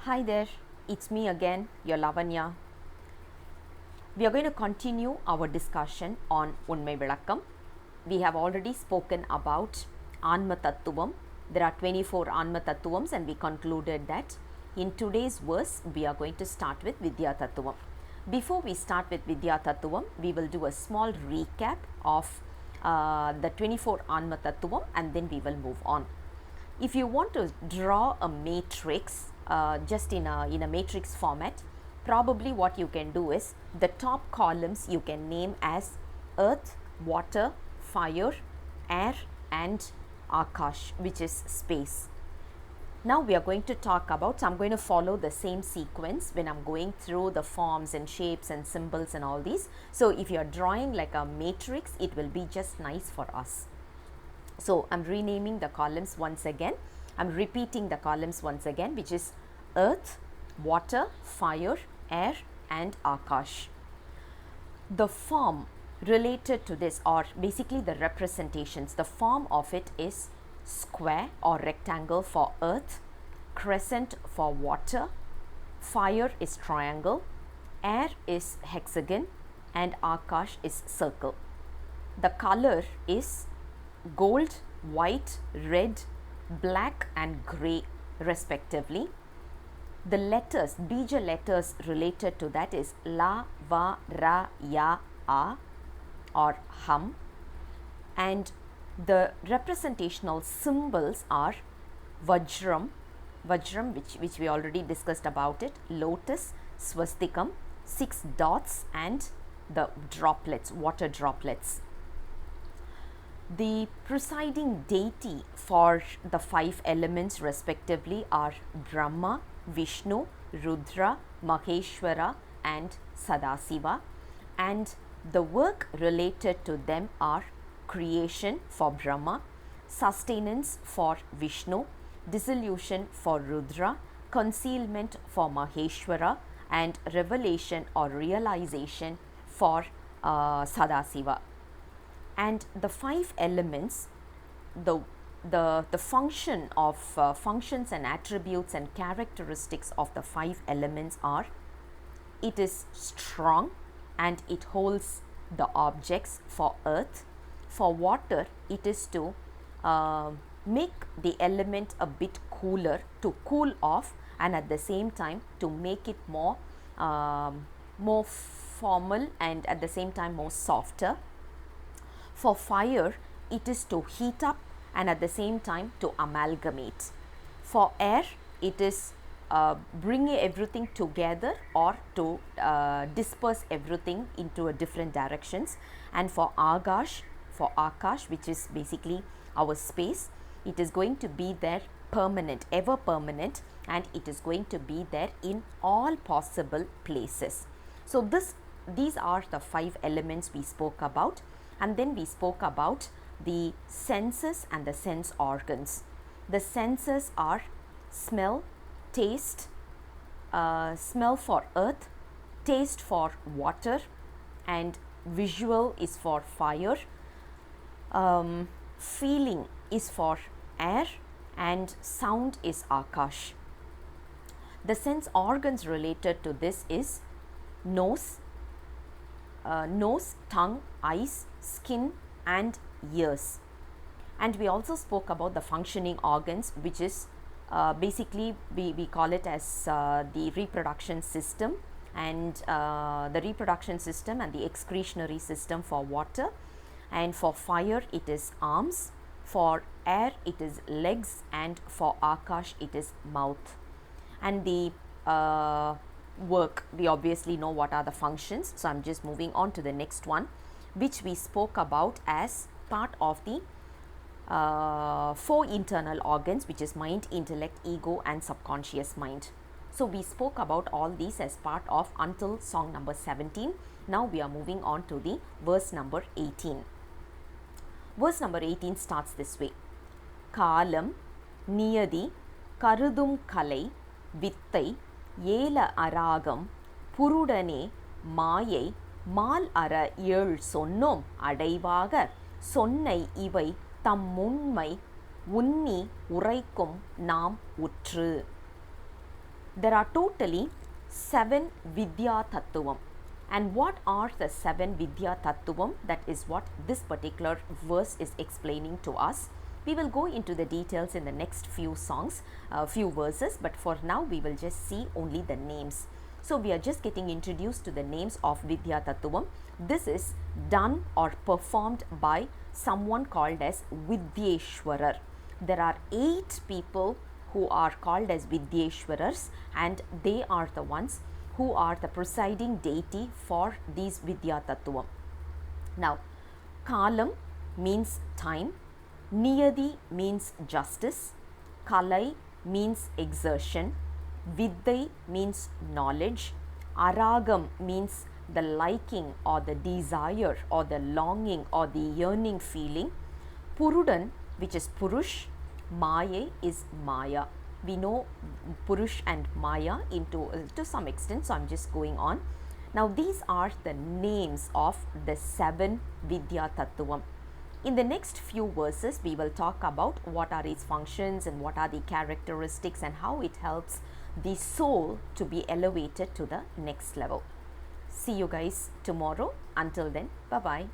Hi there, it's me again, your Lavanya. We are going to continue our discussion on Unmai vilakkam. We have already spoken about Anma Tattvam. There are 24 Anma Tattvams, and we concluded that in today's verse we are going to start with Vidya Tattvam. Before we start with Vidya Tattvam, we will do a small recap of the 24 Anma Tattvam, and then we will move on. If you want to draw a matrix just in a matrix format, probably what you can do is the top columns you can name as earth, water, fire, air and akash, which is space. Now we are going to talk about, so I am going to follow the same sequence when I am going through the forms and shapes and symbols and all these. So if you are drawing like a matrix, it will be just nice for us. So I am renaming the columns once again. I am repeating the columns once again, which is earth, water, fire, air and akash. The form related to this, or basically the representations, the form of it is square or rectangle for earth, crescent for water, fire is triangle, air is hexagon and akash is circle. The color is gold, white, red, black and grey respectively. The letters, bija letters related to that is la, va, ra, ya, a or hum, and the representational symbols are vajram, which we already discussed about it, lotus, swastikam, 6 dots and the droplets, water droplets. The presiding deity for the 5 elements respectively are Brahma, Vishnu, Rudra, Maheshwara and Sadasiva, and the work related to them are creation for Brahma, sustenance for Vishnu, dissolution for Rudra, concealment for Maheshwara and revelation or realization for Sadasiva. And the 5 elements, the function of functions and attributes and characteristics of the 5 elements are: it is strong and it holds the objects for earth. For water, it is to make the element a bit cooler, to cool off, and at the same time to make it more formal and at the same time more softer. For fire, it is to heat up and at the same time to amalgamate. For air, it is bringing everything together or to disperse everything into different directions. And for akash, which is basically our space, it is going to be there permanent, ever permanent, and it is going to be there in all possible places. So these are the 5 elements we spoke about. And then we spoke about the senses and the sense organs. The senses are smell, taste, smell for earth, taste for water, and visual is for fire, feeling is for air, and sound is akash. The sense organs related to this is nose, tongue, eyes, skin and ears. And we also spoke about the functioning organs, which is basically we call it as the reproduction system, and the reproduction system and the excretionary system for water. And for fire, it is arms, for air it is legs, and for akash it is mouth. And the work, we obviously know what are the functions, so I am just moving on to the next one, which we spoke about as part of the 4 internal organs, which is mind, intellect, ego and subconscious mind. So we spoke about all these as part of until song number 17. Now we are moving on to the verse number 18. Verse number 18 starts this way: kaalam, niyadhi, karudhum kalai, vidhai, yela iraagam, purudaney, maayai, maal sonnom, adaivaaga, sonna ivai, Unmai, unni, uraikkum, naam, utru. There are totally 7 Vidya Tattvam. And what are the 7 Vidya Tattvam? That is what this particular verse is explaining to us. We will go into the details in the next few verses, but for now we will just see only the names. So we are just getting introduced to the names of Vidya Tattvam. This is done or performed by someone called as Vidyeshwarar. There are 8 people who are called as Vidyeshwarars, and they are the ones who are the presiding deity for these Vidya Tattvam. Now, kaalam means time, niyadhi means justice, kalai means exertion, vidhai means knowledge, iraagam means the liking or the desire or the longing or the yearning feeling, purudaney, which is purush, maayai is maya. We know purush and maya to some extent, so I am just going on. Now these are the names of the 7 Vidya Tattvam. In the next few verses, we will talk about what are its functions and what are the characteristics and how it helps the soul to be elevated to the next level. See you guys tomorrow. Until then, bye-bye.